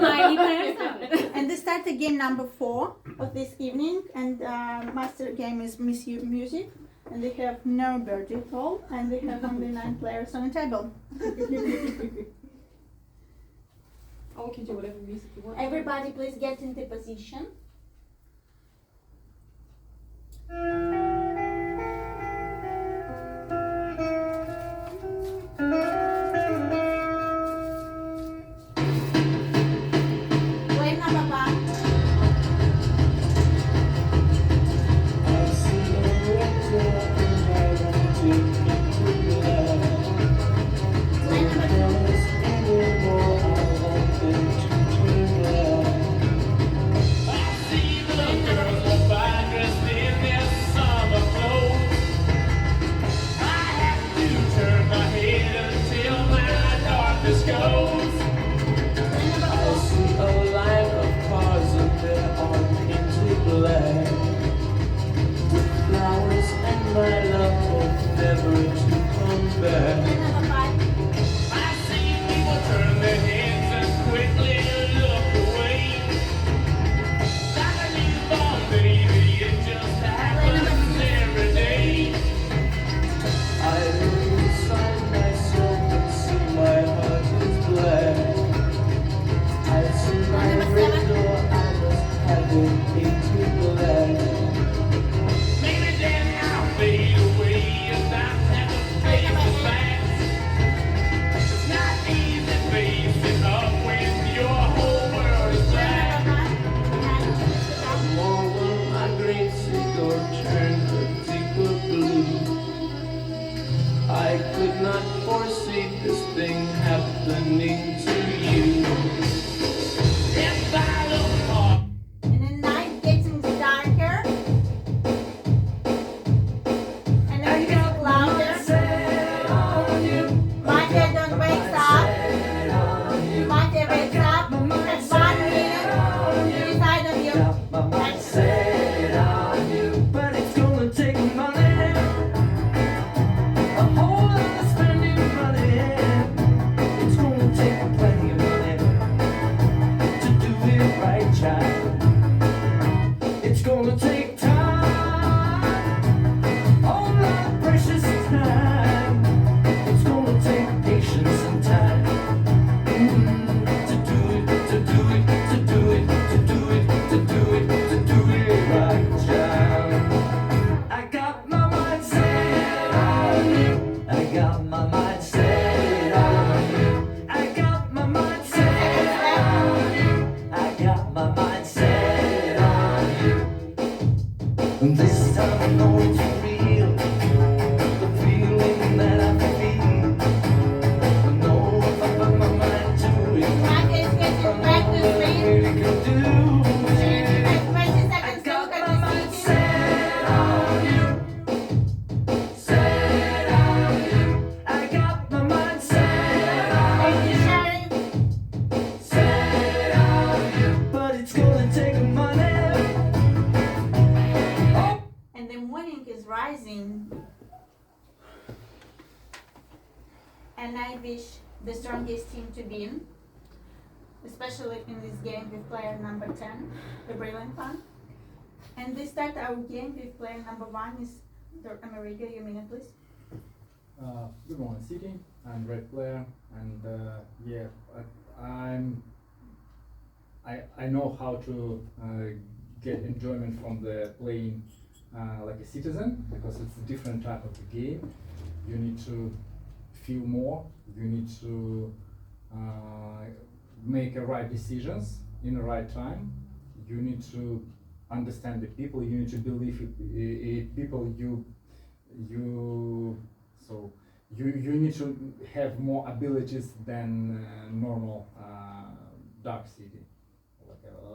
smiley person. And they start the game number 4 of this evening, and master game is music, and they have no birdie at all, and they have only 9 players on the table. Oh, we can do whatever music you want. Everybody please get into position. Play number 1. Play number 2. And I wish the strongest team to win, especially in this game with player number 10, the brilliant one. And we start our game with player number 1 is America. Your minute, please. Good morning, City. I'm red player, and I know how to get enjoyment from the playing like a citizen, because it's a different type of the game. You need to feel more. You need to make the right decisions in the right time. You need to understand the people. You need to believe in people. You need to have more abilities than normal dark city,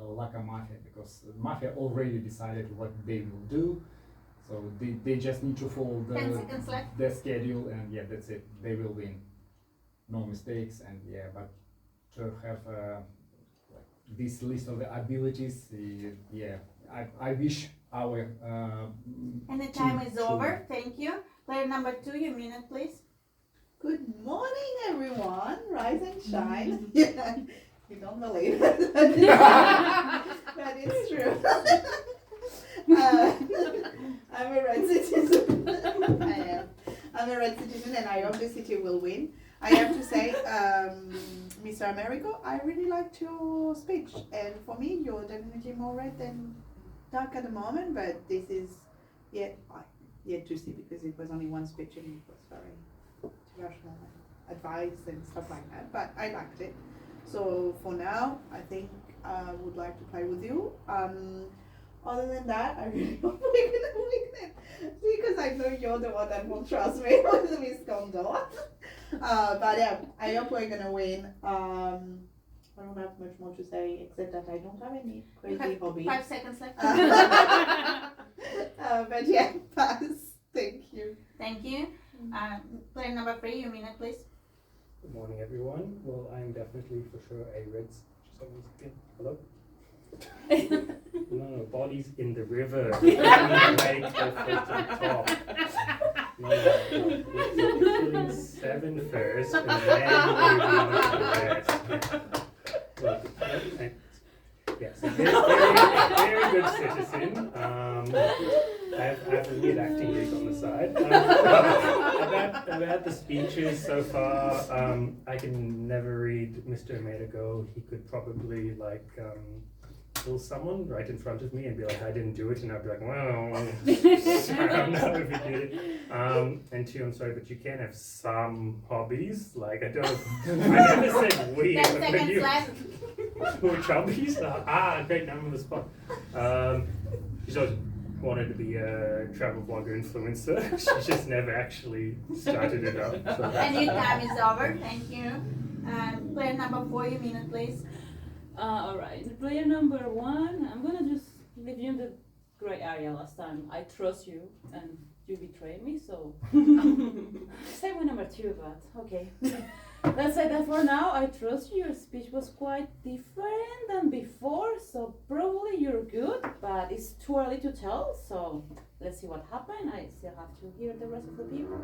like a mafia, because mafia already decided what they will do. So they just need to follow the schedule, and yeah, that's it. They will win. No mistakes, and yeah, but to have like this list of the abilities, I wish our and the time is over. Thank you. Player number 2, your minute, please. Good morning, everyone. Rise and shine. Yeah. You don't believe it. But it's true. I'm a red citizen. I am. I'm a red citizen and I hope the city will win. I have to say, Mr. Americo, I really liked your speech. And for me, you're definitely more red than dark at the moment, but this is yet to see because it was only one speech and it was very rational advice and stuff like that. But I liked it. So for now, I think I would like to play with you. Other than that, I really hope we're gonna win it because I know you're the one that will trust me with Miss Condor. But yeah, I hope we're gonna win. I don't have much more to say except that I don't have any crazy hobbies. 5 seconds left. But yeah, pass. Thank you. Thank you. Player number 3, your minute, please. Good morning, everyone. Well, I'm definitely for sure a red. Someone's again. Hello? No, bodies in the river. Wait to the top. No, we're killing 7 first, and then moving on to the rest. Well, yes, a very good citizen. I have a weird acting gig on the side. About the speeches so far, I can never read Mr. Medigo. He could probably kill someone right in front of me and be like, I didn't do it, and I'd be like, well, I don't know if he did it. And 2, I'm sorry, but you can have some hobbies. Like I never said we. 10 seconds left. Or chubbies? Great, now I'm on the spot. She's always wanted to be a travel vlogger influencer. She just never actually started it up. So And your time is over. Thank you. Player number 4, your minute, please. Alright, player number 1, I'm gonna just leave you in the grey area last time. I trust you and you betrayed me, so same with number 2, but okay. Let's say that for now, I trust you. Your speech was quite different than before, so probably you're good, but it's too early to tell, so let's see what happened. I still have to hear the rest of the people.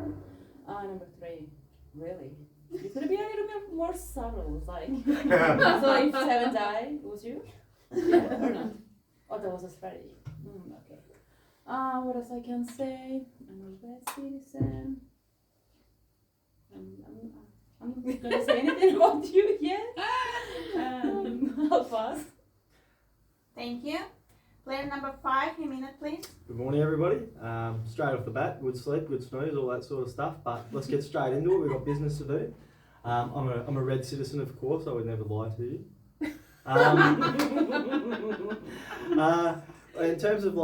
Number 3, really? It's gonna be a little bit more subtle, like. So if 7 died, it was you? Yeah, or not? Oh, that was a strategy. Okay. What else I can say? I'm a red citizen. I'm not gonna say anything about you yet. I'll pass. Thank you. Player number 5, your minute, please. Good morning, everybody. Straight off the bat, good sleep, good snooze, all that sort of stuff. But let's get straight into it. We've got business to do. I'm a red citizen, of course. I would never lie to you. In terms of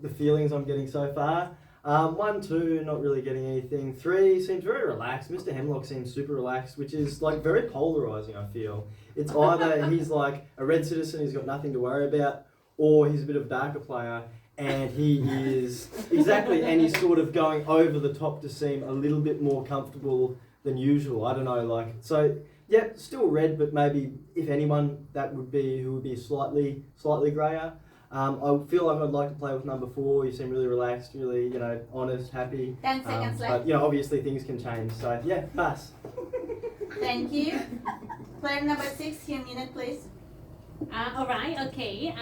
the feelings I'm getting so far, 1, 2, not really getting anything. 3 seems very relaxed. Mr. Hemlock seems super relaxed, which is very polarizing. I feel it's either he's a red citizen, he's got nothing to worry about, or he's a bit of a darker player, and he is exactly, and he's sort of going over the top to seem a little bit more comfortable than usual. I don't know, so yeah, still red, but maybe if anyone that would be who would be slightly grayer. I feel like I'd like to play with number 4. You seem really relaxed, really honest, happy. 10 seconds left. But obviously things can change. So yeah, pass. Thank you. Player number 6, your minute, please. Alright, okay.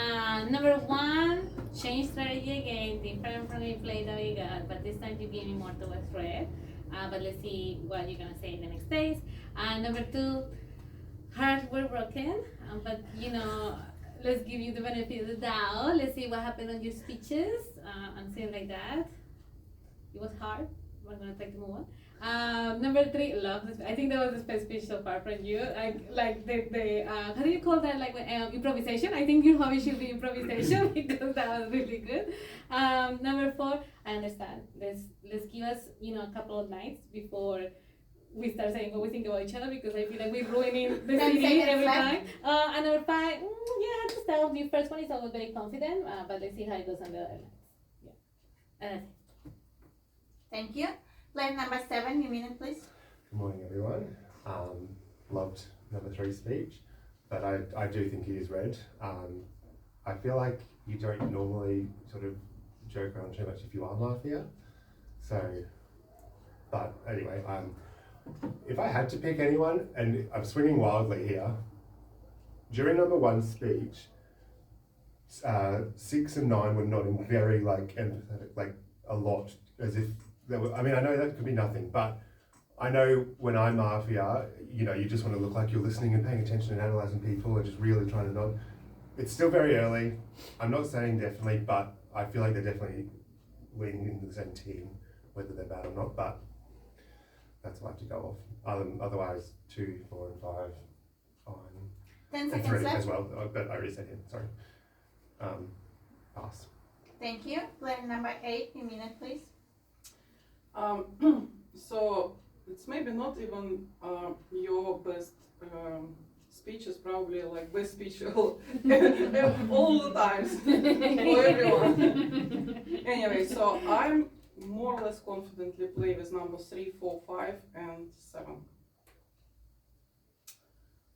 Number 1, change strategy again, different from the play that we got, but this time you gave me more towards red. But let's see what you're gonna say in the next days. Number 2, hearts were broken, but let's give you the benefit of the doubt. Let's see what happened on your speeches and things like that. It was hard. We're gonna try to move on. Number 3, love this. I think that was the best speech so far from you. Like the how do you call that? Improvisation. I think your hobby should be improvisation because that was really good. Number 4, I understand. Let's give us a couple of nights before we start saying what we think about each other, because I feel like we're ruining the CD every time. And number 5, yeah, just tell the first one is always very confident, but let's see how it goes on the other nights. Yeah, and that's it. Thank you. Player number 7, your minute, please. Good morning, everyone. Loved number 3 speech, but I do think he is red. I feel like you don't normally sort of joke around too much if you are Mafia. So, but anyway, if I had to pick anyone, and I'm swinging wildly here, during number one's speech, 6 and 9 were nodding very like empathetic, like a lot, as if they were. I mean, I know that could be nothing, but I know when I'm Mafia, you know, you just want to look like you're listening and paying attention and analysing people and just really trying to nod. It's still very early. I'm not saying definitely, but I feel like they're definitely leaning into the same team, whether they're bad or not. But that's what I have to go off. Otherwise, 2, 4, and 5, fine. 10 And seconds 3 left. as well. But I already said him. Sorry. Pass. Thank you. Player number 8, a minute, please. So it's maybe not even your best speech, is probably like best speech all the times for everyone. Anyway, so I'm more or less confidently play with number 3, 4, 5, and 7.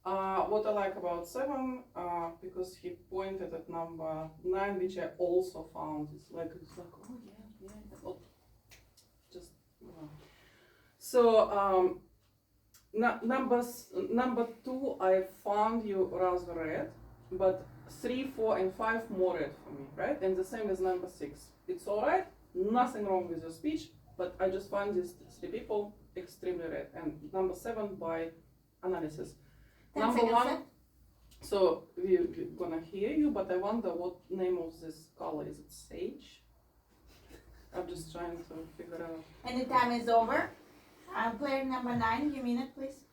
What I like about 7, because he pointed at number 9, which I also found. It's like oh yeah, well, just so number 2, I found you rather red, but 3, 4, and 5 more red for me, right? And the same as number 6. It's all right, nothing wrong with your speech, but I just find these 3 people extremely red. And number 7 by analysis. 10 Number seconds 1, left. so we're gonna hear you, but I wonder what name of this color is. It sage? I'm just trying to figure out. And the time is over. Player number 9, your minute, please.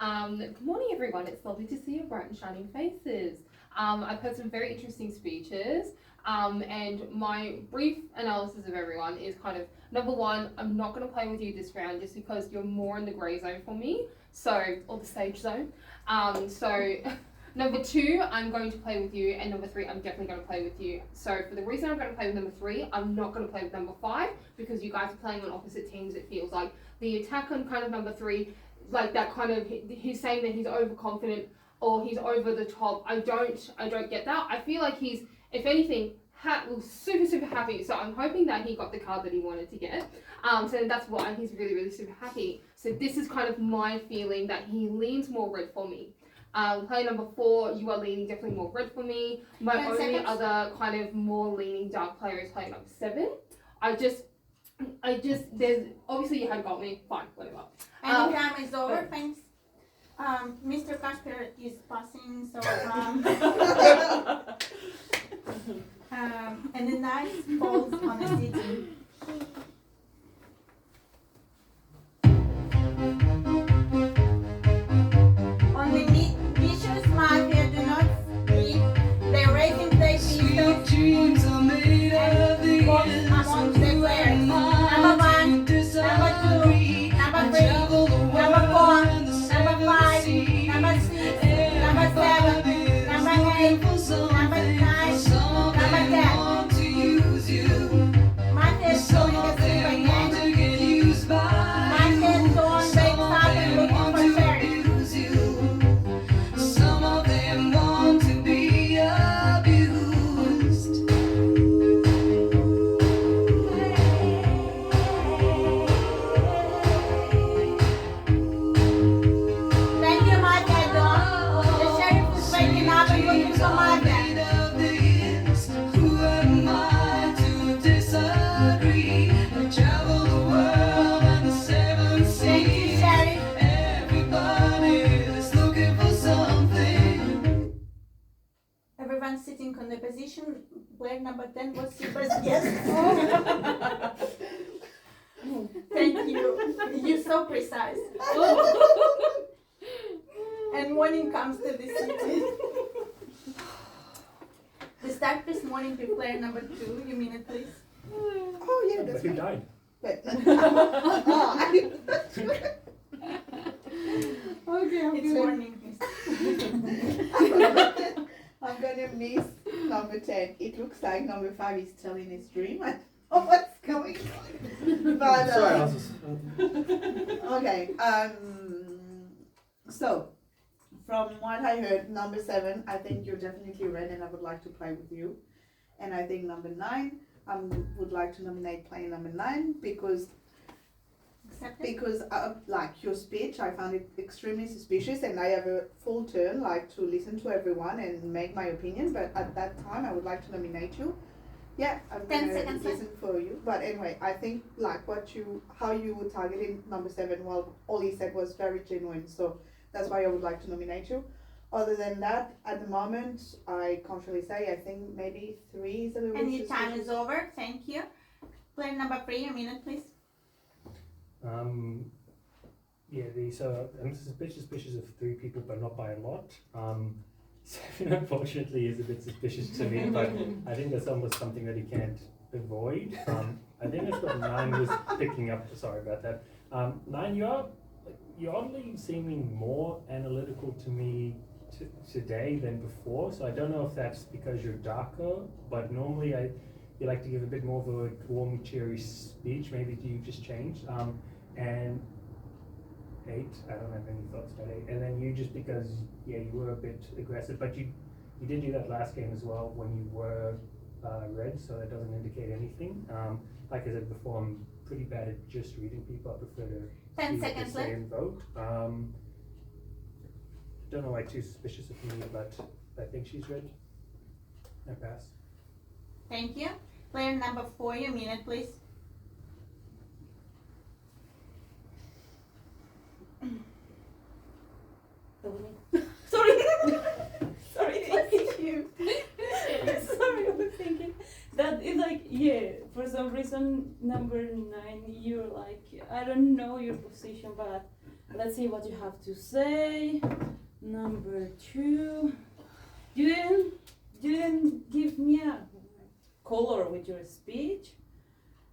Good morning, everyone. It's lovely to see your bright and shining faces. I've heard some very interesting speeches, and my brief analysis of everyone is kind of, number 1, I'm not going to play with you this round just because you're more in the grey zone for me, or the sage zone. Number 2, I'm going to play with you, and number 3, I'm definitely going to play with you. So for the reason I'm going to play with number 3, I'm not going to play with number 5, because you guys are playing on opposite teams, it feels like. The attack on kind of number 3, like that kind of, he's saying that he's overconfident or he's over the top. I don't get that. I feel like he's, if anything, super happy. So I'm hoping that he got the card that he wanted to get. So that's why he's really super happy. So this is kind of my feeling that he leans more red for me. Player number 4, you are leaning definitely more red for me. My 10 only seconds. other kind of more leaning dark player is player number 7. There's, obviously you had got me, fine, whatever. And the time is over, thanks. Mr. Kasper is passing, so and the 9 falls on a city. On the vicious Mafia do not sleep, they're raising their pistols and walk amongst the players. Number 1, number 2, number 3, number 4, number 5, number 6, number 7, number 8, number 9, number 10. Mafia is doing the same again. Mafia is going back up and looking for Sherry. Some of them want to be abused. Thank you, Mafia Dawn. The sheriff is waking up and looking for Mafia. Who am I to disagree? I travel the world and the 7 Thank you, seas. Sherry. Everybody is looking for something. Everyone's sitting on the position. Player number 10 was Silver's guest. Thank you. You're so precise. And morning comes to the city. The start this morning with player number 2. You mean it, please? Oh yeah, But that's he right. died. Okay, It's morning. I'm gonna miss number 10. It looks like number 5 is telling his dream. I don't know what's going on. But Sorry, I was just... okay. So from what I heard, number 7, I think you're definitely red, and I would like to play with you. And I think number 9, I would like to nominate player number 9 because Accepted. because like your speech, I found it extremely suspicious, and I have a full turn like to listen to everyone and make my opinion. But at that time, I would like to nominate you. Yeah, I'm 10 gonna seconds left. listen for you. But anyway, I think like how you targeted number 7. Well, all he said was very genuine, so that's why I would like to nominate you. Other than that, at the moment, I can't really say. I think maybe 3 is a little And bit your time suspicious. is over. Thank you. Player number 3, a minute, please. So I'm suspicious of 3 people, but not by a lot. 7 unfortunately is a bit suspicious to me, but I think that's almost something that he can't avoid. I think that's what 9 was picking up. Sorry about that. 9, you're oddly seeming more analytical to me today than before. So I don't know if that's because you're darker, but normally you like to give a bit more of a warm, cheery speech. Maybe you've just changed. And 8, I don't have any thoughts about 8. And then you just because, you were a bit aggressive, but you did do that last game as well when you were red, so that doesn't indicate anything. Like I said before, I'm pretty bad at just reading people. I prefer to 10 see what they seconds say left. and vote. Don't know why too suspicious of me, but I think she's red. I pass. Thank you. Player number 4, your minute, please. Sorry. Sorry, thank you. Sorry, I was thinking that is like, for some reason, number 9, you're like, I don't know your position, but let's see what you have to say. Number 2, you didn't give me a color with your speech.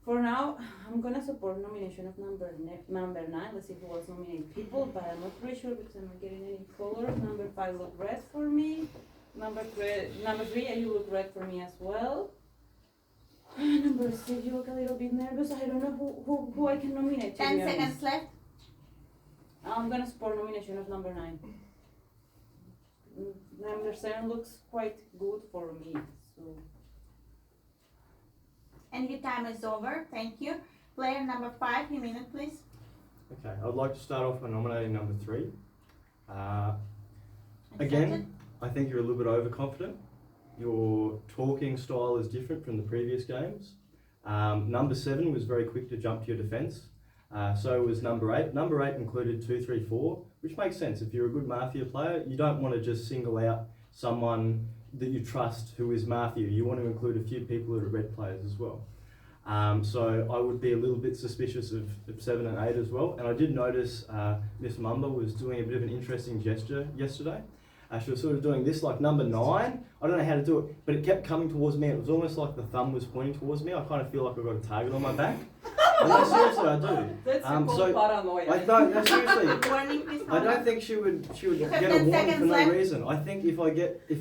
For now, I'm gonna support nomination of number 9. Let's see who else nominate people, but I'm not pretty sure because I'm not getting any color. Number 5 look red for me. Number 3, you look red for me as well. Number 6, you look a little bit nervous. I don't know who I can nominate. 10 seconds left. I'm gonna support nomination of number 9. Number 7 looks quite good for me. So. And your time is over. Thank you. Player number 5, your minute, please. Okay, I'd like to start off by nominating number 3. Accepted. Again, I think you're a little bit overconfident. Your talking style is different from the previous games. Number 7 was very quick to jump to your defence. So was number 8. Number 8 included 2, 3, 4, which makes sense. If you're a good Mafia player, you don't want to just single out someone that you trust who is Mafia. You want to include a few people that are red players as well. So I would be a little bit suspicious of 7 and 8 as well. And I did notice Miss Mumba was doing a bit of an interesting gesture yesterday. She was sort of doing this like number 9. I don't know how to do it, but it kept coming towards me. It was almost like the thumb was pointing towards me. I kind of feel like I've got a target on my back. No, seriously, I do. That's called paranoia. I don't, no, seriously. Warning, please. I don't think she would You have get a 10 warning for seconds no left. reason. I think if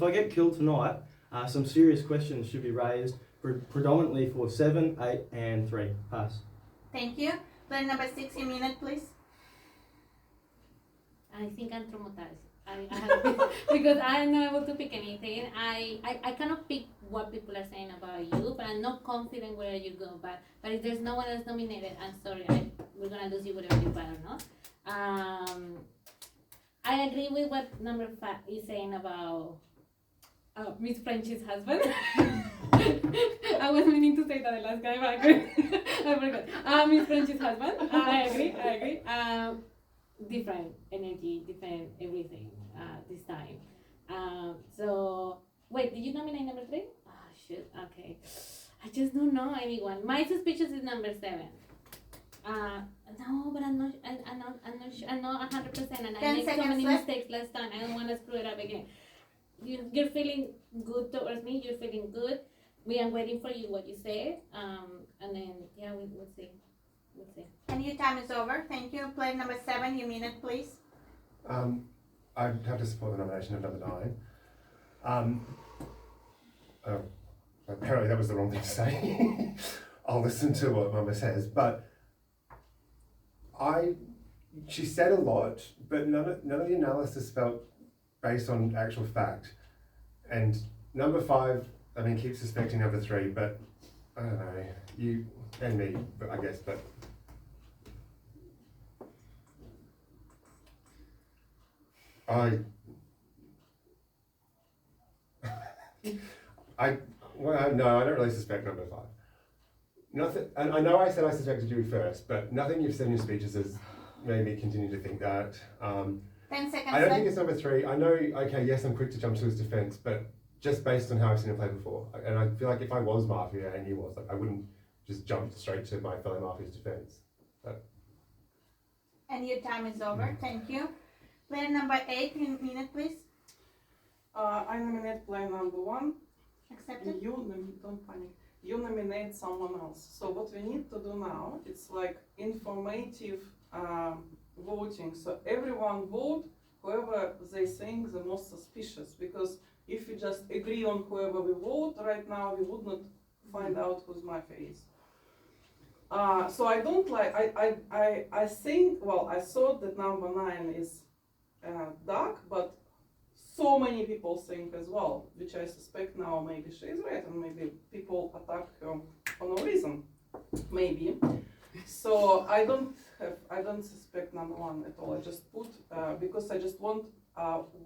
I get killed tonight, some serious questions should be raised, predominantly for 7, 8, and 3. Pass. Thank you. Player number 6, your minute, please. I think I'm traumatized. Because I'm not able to pick anything. I cannot pick what people are saying about you, but I'm not confident where you go. But if there's no one else nominated, I'm sorry, we're gonna lose you whatever you buy or not. I agree with what number 5 is saying about Miss French's husband. I was meaning to say that the last guy, but I forgot. Miss French's husband. I agree. Different energy, different everything this time. So, wait, did you nominate number 3? Oh, shoot, okay. I just don't know anyone. My suspicious is number 7. No, but I'm not sure. I'm not 100%, and I 10 made so seconds many left. mistakes last time. I don't want to screw it up again. You're feeling good towards me. You're feeling good. We are waiting for you what you say. And then we'll see. We'll see. And your time is over. Thank you. Player number 7, your minute, please. I'd have to support the nomination of number 9. Apparently that was the wrong thing to say. I'll listen to what Mama says, but she said a lot, but none of the analysis felt based on actual fact. And number 5, keep suspecting number 3, but I don't know, you and me, I guess, but No, I don't really suspect number 5. Nothing, and I know I said I suspected you first, but nothing you've said in your speeches has made me continue to think that. 10 seconds I don't left. think it's number 3. I know, okay, yes, I'm quick to jump to his defense, but just based on how I've seen him play before. And I feel like if I was Mafia and he was, like, I wouldn't just jump straight to my fellow Mafia's defense. And your time is over. Thank you. Player number 8, minute please. I nominate player number 1. Accepted. Don't panic. You nominate someone else. So what we need to do now, it's like informative voting. So everyone vote whoever they think the most suspicious. Because if we just agree on whoever we vote right now, we would not find out whose Mafia is. So I don't like, I think, well, I thought that number 9 is dark, but so many people think as well, which I suspect now maybe she is right, and maybe people attack her for no reason, maybe. So I don't suspect number 1 at all. I just put, because I just want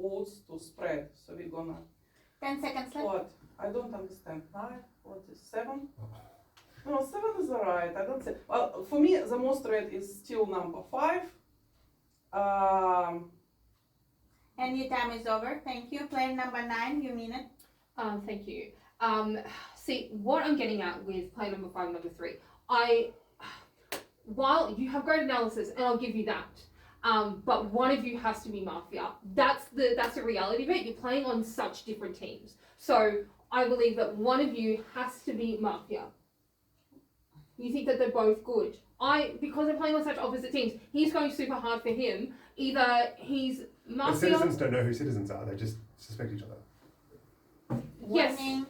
votes to spread. So we're gonna. 10 seconds left. What? I don't understand. 5, what is 7? No, 7 is alright. I don't say. Well, for me, the most red is still number 5. And your time is over. Thank you. Player number 9, you mean it. Thank you. See, what I'm getting at with player number 5 and number 3, while you have great analysis, and I'll give you that, but one of you has to be Mafia. That's the reality of it. You're playing on such different teams. So I believe that one of you has to be Mafia. You think that they're both good. Because they're playing on such opposite teams, he's going super hard for him. Either he's The Mafia. citizens don't know who citizens are, they just suspect each other. Yes. Warning.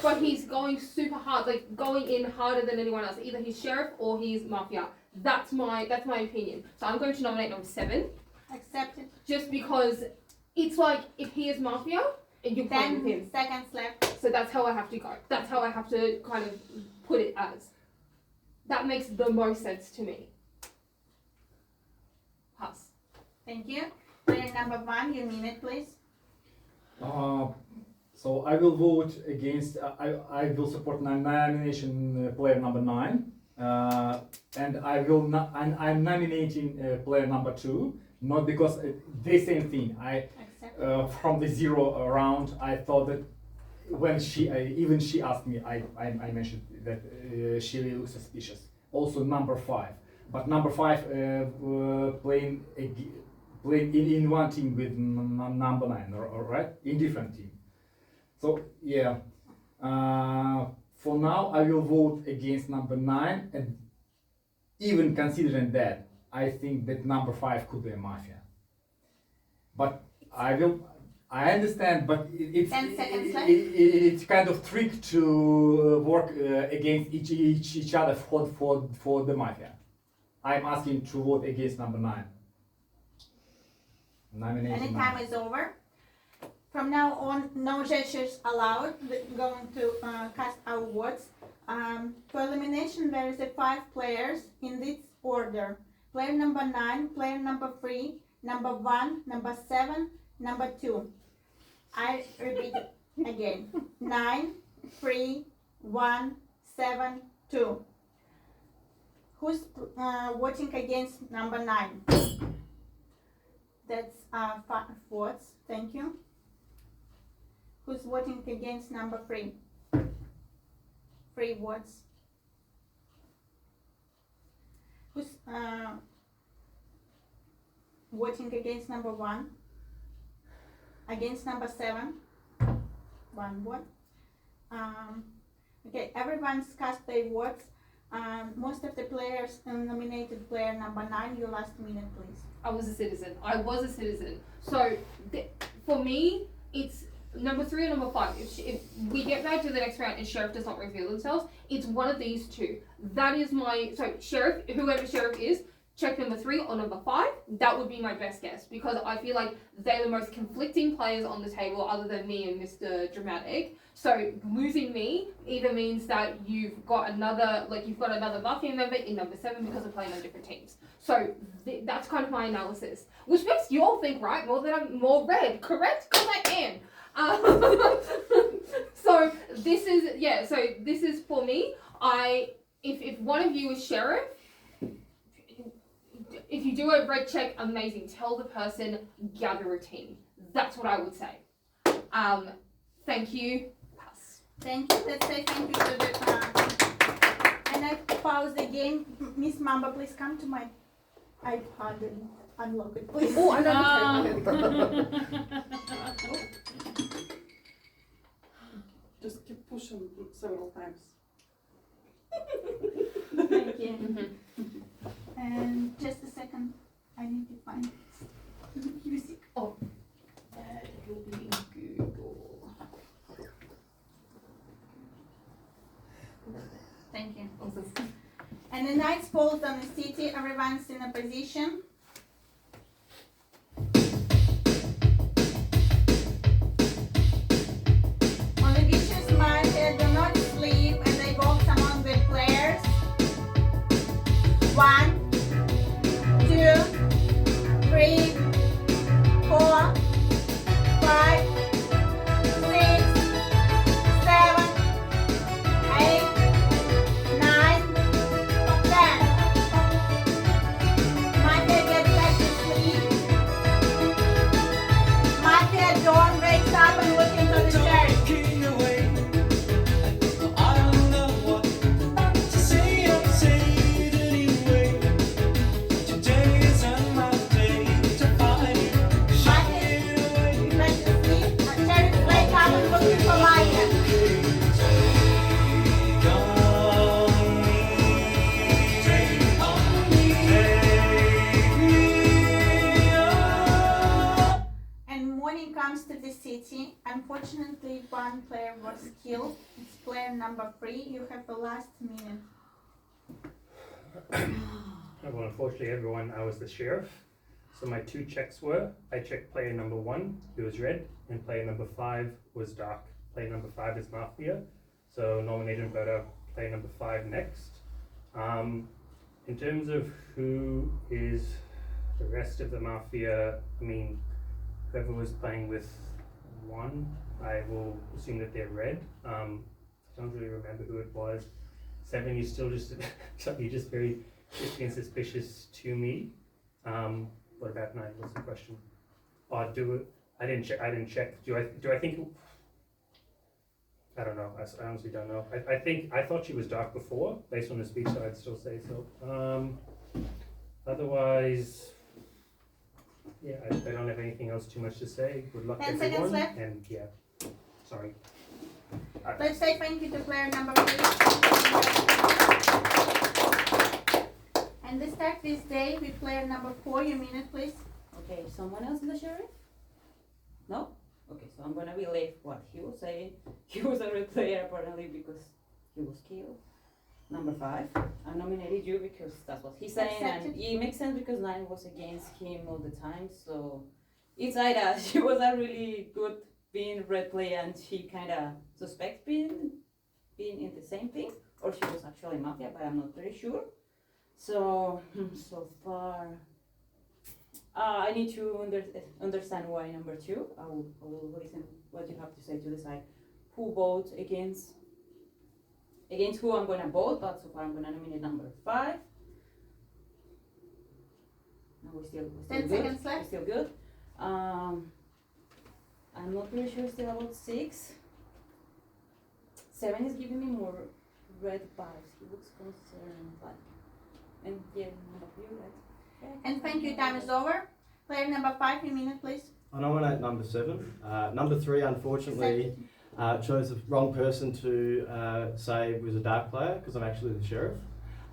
But he's going super hard, like going in harder than anyone else. Either he's sheriff or he's Mafia. That's my opinion. So I'm going to nominate number 7. Accepted. Just because it's like if he is Mafia and you're playing with 10 him. seconds left. So that's how I have to go. That's how I have to kind of put it as. That makes the most sense to me. Pass. Thank you. Player number 1, you mean it, please. So I will vote against. I will support nomination player number 9, and I'm nominating player number 2. Not because the same thing. Accept. From the 0 round, I thought that when she asked me, I mentioned that she looks suspicious. Also number 5, but number 5 playing in one team with number 9, right? In different team. So yeah, for now I will vote against number 9, and even considering that, I think that number 5 could be a Mafia. But I understand, but it's 10 seconds left. it's kind of trick to work against each other for the Mafia. I'm asking to vote against number 9. Nomination. Any time is over. From now on, no gestures allowed. We're going to cast our votes. For elimination, there is 5 players in this order. Player number 9, player number 3, number 1, number 7, number 2. I repeat it again. 9, 3, 1, 7, 2. Who's voting against number 9? That's 5 votes. Thank you. Who's voting against number 3? 3 votes. Who's voting against number 1? Against number 7? 1 vote. Okay, everyone's cast their votes. Most of the players nominated player number 9. Your last minute, please. I was a citizen. So for me, it's number 3 or number 5. If we get back to the next round and sheriff does not reveal themselves, it's one of these two. That is so sheriff, whoever sheriff is, check number 3 or number 5. That would be my best guess because I feel like they're the most conflicting players on the table other than me and Mr. Dramatic. So losing me either means that you've got another Mafia member in number 7 because we're playing on different teams. So that's kind of my analysis, which makes you all think, right, more that I'm more red, correct? Because I am. So this is for me. If one of you is sheriff, if you do a red check, amazing. Tell the person, gather a team. That's what I would say. Thank you. Pass. Thank you. Let's say thank you to the and I pause the game. Miss Mamba, please come to my iPad and unlock it, please. Oh, another Just keep pushing several times. Thank you. And just a second, I need to find music. Oh, it will be in Google. Thank you. And the knights falls on the city. Everyone's in a position. On the vicious mind, they do not sleep and they walk among the players. 1, 2, 3, 4, 5, 6, 7, 8, 9, 10. Mafia gets back to sleep. Mafia Dawn wakes up and looks into the church. Walking away. I don't know what to say. I'll say it anyway. Today isn't my day to find you. Mafia is back to sleep. The church wakes up and looking for Mafia. And morning comes to the city. Unfortunately, one player was killed. It's player number 3. You have the last minute. Well, unfortunately, everyone, I was the sheriff. So my 2 checks were, I checked player number 1, who was red, and player number 5 was dark. Player number 5 is Mafia. So nominated voter, player number 5 next. In terms of who is the rest of the Mafia, I mean, whoever was playing with 1, I will assume that they're red. I don't really remember who it was. 7, you still just, you're just very risky and suspicious to me. What about 9? What's the question? Oh, I didn't check. Do I think? I don't know. I honestly don't know. I thought she was dark before, based on the speech, so I'd still say so. Otherwise, yeah, I don't have anything else too much to say. Good luck, 10 everyone. seconds left. And yeah, sorry. Let's say thank you to player number 3. And we start this day with player number 4. Your minute, please. Okay, someone else in the sheriff? No? Okay, so I'm gonna believe what he was saying. He was a red player apparently because he was killed. Number 5. I nominated you because that's what he's saying, and Accepted. it makes sense because 9 was against him all the time. So it's either she was a really good being red player and she kinda suspects being in the same thing, or she was actually Mafia, but I'm not very sure. So so far, I need to understand why number 2. I will listen what you have to say to decide who votes against who I'm gonna vote. But so far I'm gonna nominate number 5. No, we're still 10 good. seconds left. We're still good. I'm not really sure still about 6. 7 is giving me more red vibes. He looks concerned, like, and yeah, number 3, red. Yeah. And thank you. Time is over. Player number 5. Your minute, please. I nominate number 7. Number 3, unfortunately, chose the wrong person to say was a dark player because I'm actually the sheriff.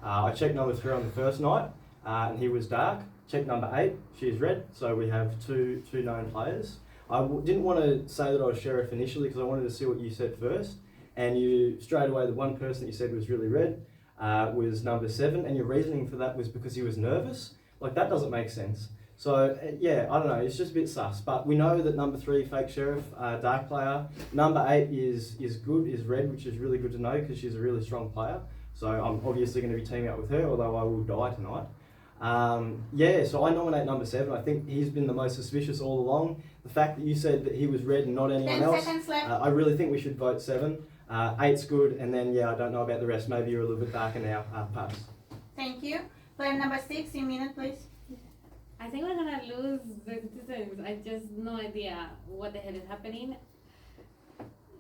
I checked number 3 on the first night, and he was dark. Checked number 8, she is red. So we have two known players. I didn't want to say that I was sheriff initially because I wanted to see what you said first. And you straight away, the one person that you said was really red. was number 7, and your reasoning for that was because he was nervous. Like, that doesn't make sense. So, yeah, I don't know, it's just a bit sus. But we know that number 3, Fake Sheriff, Dark Player. Number 8 is good, is Red, which is really good to know because she's a really strong player. So I'm obviously going to be teaming up with her, although I will die tonight. Yeah, so I nominate number 7. I think he's been the most suspicious all along. The fact that you said that he was Red and not anyone 10 else, seconds left. I really think we should vote 7. 8's good, and then, yeah, I don't know about the rest. Maybe you're a little bit darker now. Pass. Thank you. Player number 6, a minute, please. I think we're gonna lose the citizens. I just no idea what the hell is happening.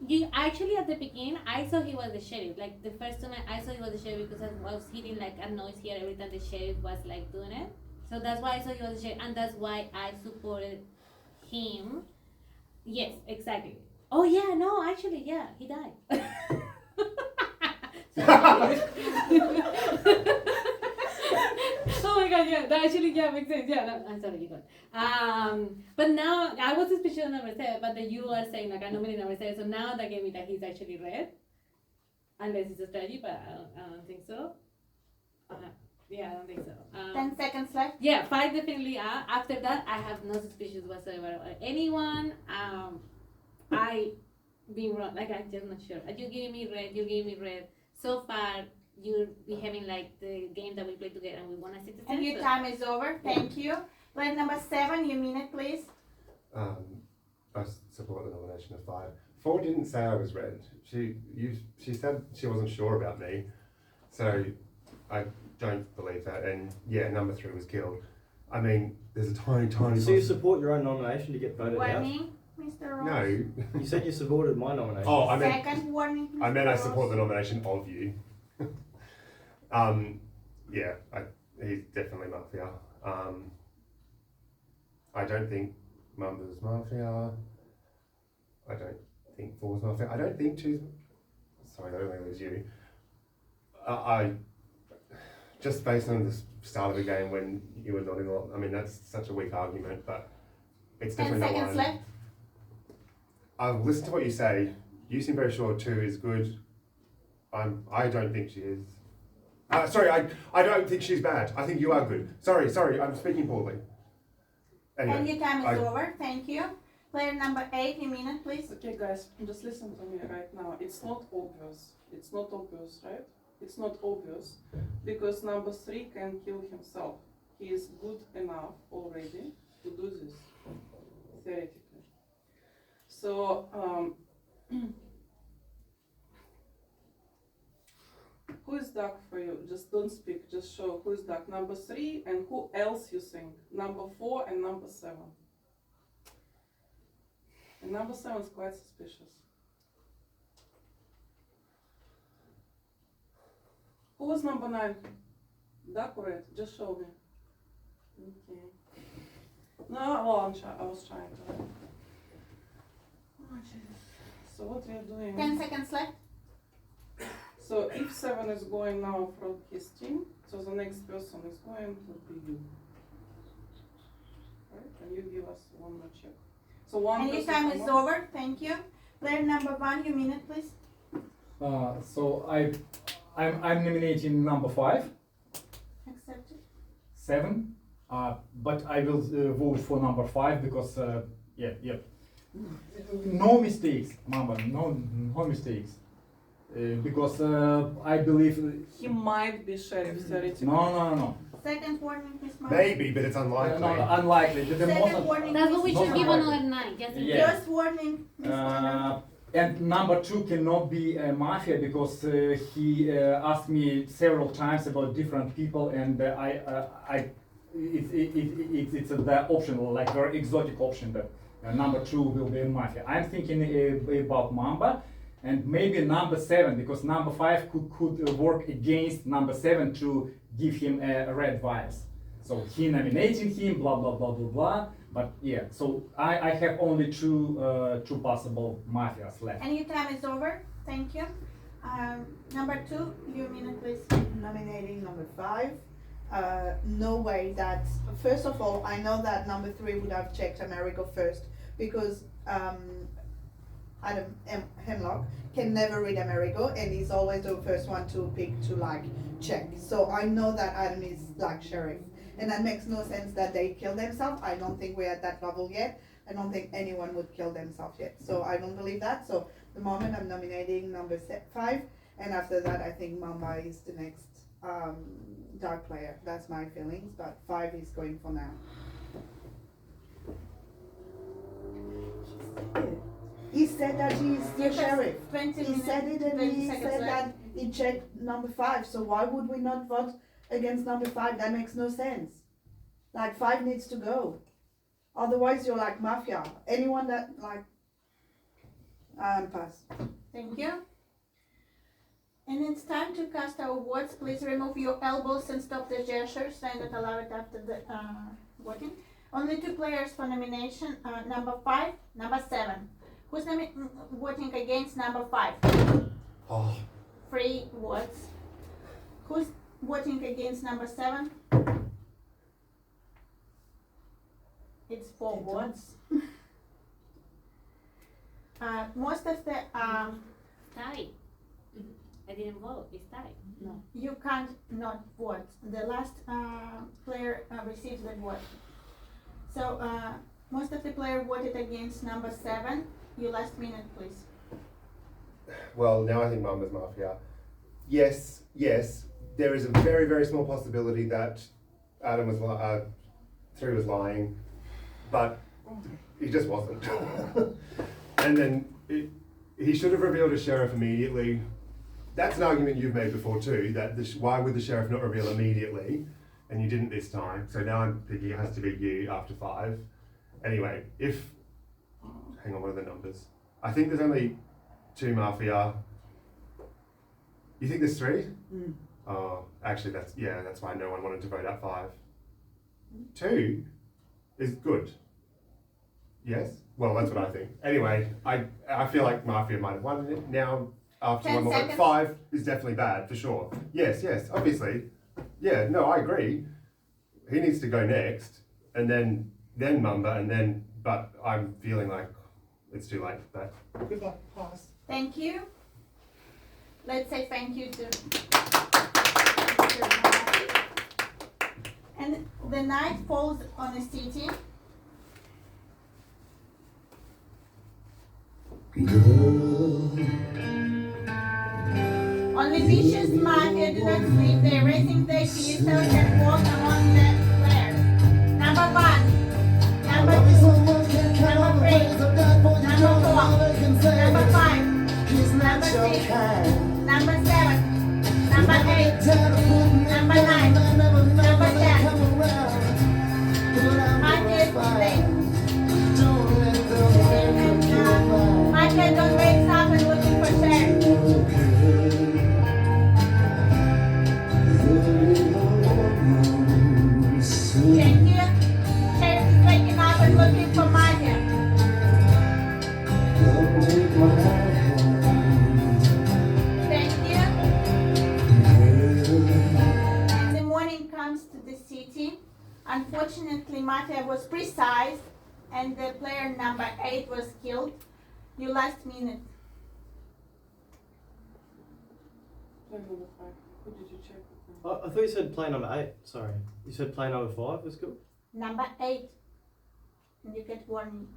You actually at the beginning I saw he was the sheriff. Like the first time I saw he was the sheriff because I was hearing like a noise here every time the sheriff was like doing it. So that's why I saw he was the sheriff, and that's why I supported him. Yes, exactly. Oh yeah, no, actually, yeah, he died. Oh my god, yeah, that actually, yeah, makes sense. Yeah, no, I'm sorry, you got. But now I was suspicious of number 7, but then you are saying like I nominated number 7, so now that gave me that he's actually Red, unless it's a strategy, but I don't think so. Yeah, I don't think so. 10 seconds left. Yeah, 5 definitely are. After that, I have no suspicions whatsoever of anyone. I being wrong, like I'm just not sure. You gave me Red, you gave me Red. So far, you're behaving like the game that we play together and we won a citizen. And your time is over. Thank you. Player number 7, your minute, please. I support the nomination of 5. 4 didn't say I was Red. She said she wasn't sure about me, so I don't believe that. And yeah, number 3 was killed. I mean, there's a tiny. So you support your own nomination to get voted out? Warning, Mr. Ross. No. You said you supported my nomination. Oh, I meant Second warning, Mr. I meant I Ross. support the nomination of you. Yeah, he's definitely Mafia. I don't think Mamba's Mafia. I don't think 4's Mafia. I don't think 2's. Sorry, I don't think it was you. I just based on the start of the game when you were nodding along. I mean, that's such a weak argument, but it's 10 definitely not seconds one. left. I've listened to what you say. You seem very sure 2 is good. I don't think she is. Sorry, I don't think she's bad. I think you are good. Sorry, I'm speaking poorly. Anyway, And your time is over. Thank you. Player number 8, a minute, please. Okay, guys, just listen to me right now. It's not obvious. It's not obvious, right? It's not obvious because number 3 can kill himself. He is good enough already to do this, theoretically. So, who is dark for you? Just don't speak, just show who is dark. Number 3 and who else you think? Number 4 and number 7. And number 7 is quite suspicious. Who was number 9? Dark or red? Just show me. Okay. No, well, I was trying to. Oh, Jesus. So what we are doing? 10 seconds left. So if 7 is going now from his team, so the next person is going to be you. Right? And you give us one more check. So one And your person time from is one- over. Thank you. Player number 1, your minute, please. So I'm nominating number 5, Accepted. 7, but I will vote for number 5 because yeah, no mistakes, Mamba, no mistakes, because I believe He might be sheriff theoretically. no. Second warning, Miss Mark. maybe, but it's unlikely. No, unlikely. The Second most, warning, That's what we Miss should give Mark. another night, just in Yeah. First warning, Miss Mark. and number 2 cannot be a Mafia because he asked me several times about different people, and it's the option, like very exotic option that number 2 will be a Mafia. I'm thinking about Mamba and maybe number 7 because number 5 could work against number 7 to give him a red vibes. So he nominating him, blah blah blah blah blah. But yeah, so I have only two possible mafias left. And your time is over. Thank you. Number 2, your minute, please. Nominating number 5. No way that, first of all, I know that number 3 would have checked America first because Hemlock can never read Amerigo, and he's always the first one to pick to like check. So I know that Adam is like sheriff, and that makes no sense that they kill themselves. I don't think we're at that level yet. I don't think anyone would kill themselves yet. So I don't believe that. So the moment I'm nominating number 5, and after that I think Mamba is the next dark player. That's my feelings, but 5 is going for now. He said that he's the sheriff. 20 He minutes, said it, and 20 he seconds said left. that he checked number 5. So why would we not vote against number 5? That makes no sense. Like 5 needs to go. Otherwise, you're like Mafia. Anyone that like pass. Thank you. And it's time to cast our votes. Please remove your elbows and stop the gestures. I not allow it after the voting. Only 2 players for nomination. Number 5, number 7. Who's voting against number 5? Oh, 3 votes. Who's voting against number 7? It's 4 votes. Most of the Tie. I didn't vote. It's tie. you can't not vote. The last player receives the vote. So most of the player voted against number 7. Your last minute, please. well, now I think Mamba's Mafia. Yes, there is a very, very small possibility that Adam was 3 was lying, but he just wasn't. And then he should have revealed a sheriff immediately. That's an argument you've made before too, that why would the sheriff not reveal immediately? And you didn't this time, so now I'm thinking it has to be you after 5. Anyway, hang on, what are the numbers? I think there's only 2 Mafia. You think there's 3? Oh, actually that's why no one wanted to vote out 5. 2 is good. Yes? Well, that's what I think. Anyway, I feel like Mafia might have won it. Now, after 10 one more vote, seconds. 5 is definitely bad, for sure. Yes, obviously. Yeah, no, I agree. He needs to go next, and then Mamba, but I'm feeling like it's too late for that. Good luck, pass. Thank you. Let's say thank you to. And the night falls on a city. Only vicious mafia do not sleep. They raising their pistols and walk among the players. Number 1, number 2, number 3, number 4, number 5, number 6, number 7, number 8, number 9, number 10. Mafia is late. Mafia don't wake up and looking for sheriff. Thank you. Sheriff is waking up and looking for Mafia. Thank you. And the morning comes to the city. Unfortunately, Mafia was precise and the player number 8 was killed. Your last minute. Play number 5. Who did you check? I thought you said play number 8. Sorry. You said play number 5 was good? Number 8. And you get warning.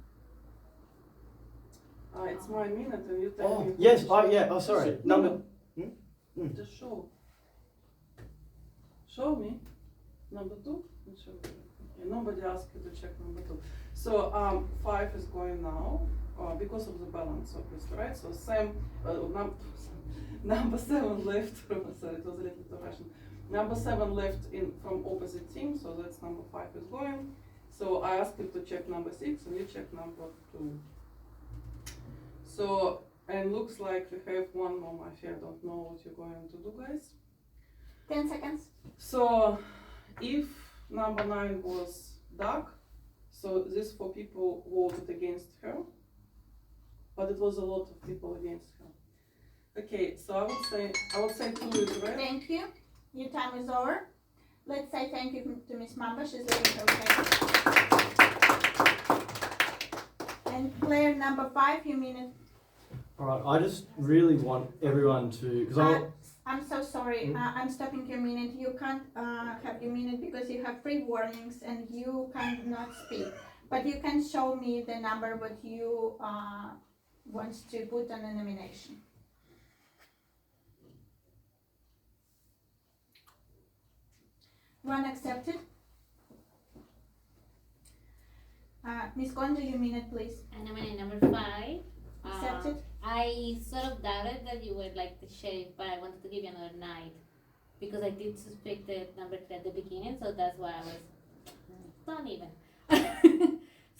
It's my minute and you tell me. Yes. Sorry. Just- Number. Just show. Show me. Number 2? Show me. Okay, nobody asked you to check number 2. So 5 is going now because of the balance, obviously, right? So number 7 left. Sorry, it was a little too Russian. Number 7 left from opposite team, so that's number 5 is going. So I asked him to check number 6, and you check number 2. So, and looks like we have one more Mafia. I don't know what you're going to do, guys. 10 seconds. So, if number 9 was dark, so these 4 people voted against her, but it was a lot of people against her. Okay, so I would say 2 is red. Thank you. Your time is over. Let's say thank you to Miss Mamba. She's leaving her table. And player number 5, your minute Alright, I just really want everyone to, because I'm so sorry. I'm stopping your minute. You can't have your minute because you have 3 warnings and you cannot speak. But you can show me the number what you want to put on the nomination. One accepted. Miss Kondo, your minute, please. And I'm in number 5. Accepted. I sort of doubted that you were like the sheriff, but I wanted to give you another night because I did suspect the number 3 at the beginning, so that's why I was don't even.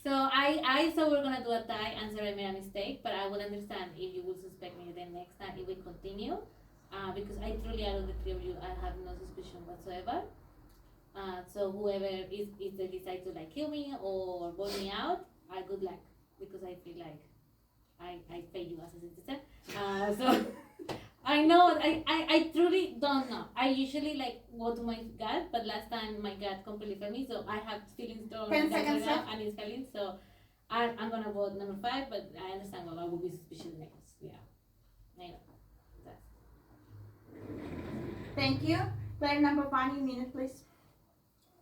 So I thought we were gonna do a tie and sorry I made a mistake, but I would understand if you would suspect me the next time if we continue, because I truly out of the 3 of you I have no suspicion whatsoever. So whoever is if they decide to like kill me or vote me out, good luck because I feel like I pay you as a citizen. So I know I truly don't know. I usually like go to my gut, but last time my gut completely failed me, so I have feelings strong 10 seconds now left. and it's failing. So I'm gonna vote number 5, but I understand why I would be suspicious next. Yeah. Anyway, that's Thank you. Player number 1, your minute, please.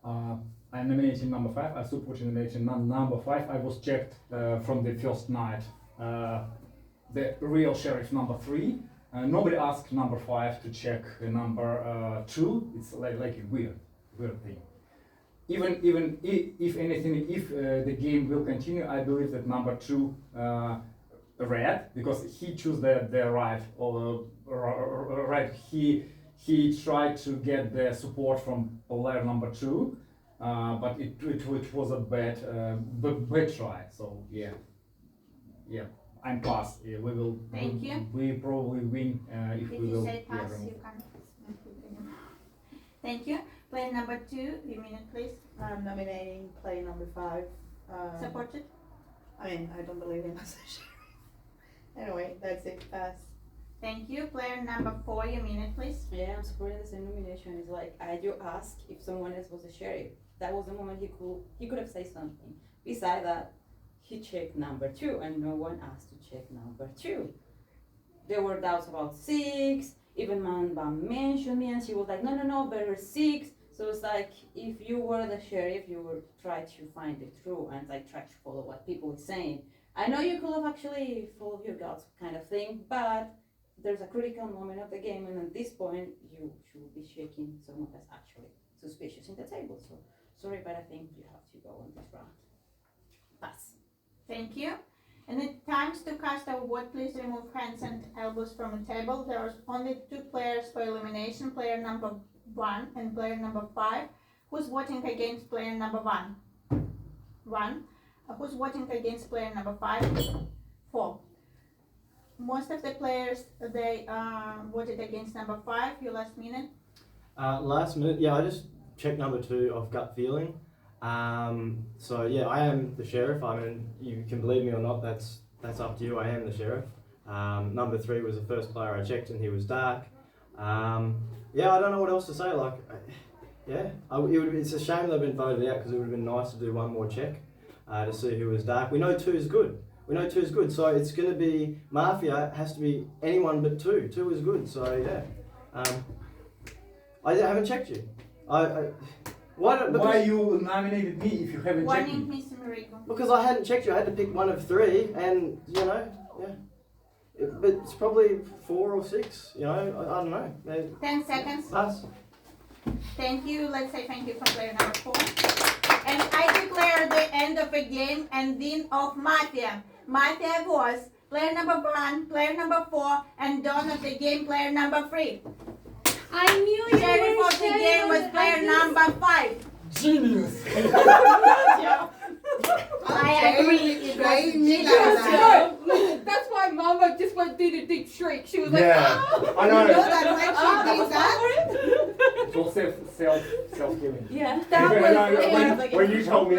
I'm nominating number 5. I supporting nominating number 5. I was checked from the first night. The real sheriff number 3. Nobody asked number 5 to check number 2. It's like a weird thing. Even if anything, if the game will continue, I believe that number 2 red because he chose the right or right. He tried to get the support from player number 2, but it was a bad try. So yeah, I'm pass. Yeah, we will. Thank you. We probably win if If we you will. say pass, remove. you can't. Thank you. Player number 2, your minute, please. I'm nominating player number 5. Supported. I mean, I don't believe him as a sheriff. Anyway, that's it. Pass. Thank you. Player number 4, your minute, please. Yeah, I'm supporting the same nomination. It's like I do ask if someone else was a sheriff. That was the moment he could have said something. Besides that, he checked number 2, and no one asked to check number 2. There were doubts about 6. Even Manba mentioned me, and she was like, no, better 6. So it's like if you were the sheriff, you would try to find the truth and like try to follow what people were saying. I know you could have actually followed your guts kind of thing, but there's a critical moment of the game, and at this point, you should be checking someone that's actually suspicious in the table. So sorry, but I think you have to go on this round. Pass. Thank you. And at times to cast a vote, please remove hands and elbows from the table. There are only 2 players for elimination, player number 1 and player number 5. Who's voting against player number 1? 1. Who's voting against player number 5? 4. Most of the players, they voted against number 5. Your last minute. last minute, yeah, I just checked number 2 of gut feeling. So yeah, I am the sheriff. I mean, you can believe me or not, that's up to you. I am the sheriff. Number 3 was the first player I checked and he was dark. Yeah, I don't know what else to say. Like, it's a shame they've been voted out because it would have been nice to do one more check to see who was dark. We know 2 is good. So it's going to be Mafia. It has to be anyone but 2. 2 is good. So yeah. I haven't checked you. Why you nominated me if you haven't checked Warning, me? Mr. Marico. Because I hadn't checked you. I had to pick one of 3, and yeah. But it's probably 4 or 6. I don't know. 10 seconds. Pass. Thank you. Let's say thank you for player number 4. And I declare the end of the game and win of Mafia. Mafia was player number 1, player number 4, and dawn of the game, player number 3. I knew you Sheriff were of the game was player number 5. Genius! I agree. It was genius. That's why Mama just went through the big shriek. She was like, Yeah, oh! I know. You know that when she did that, It was self-killing. Yeah. That was when you told me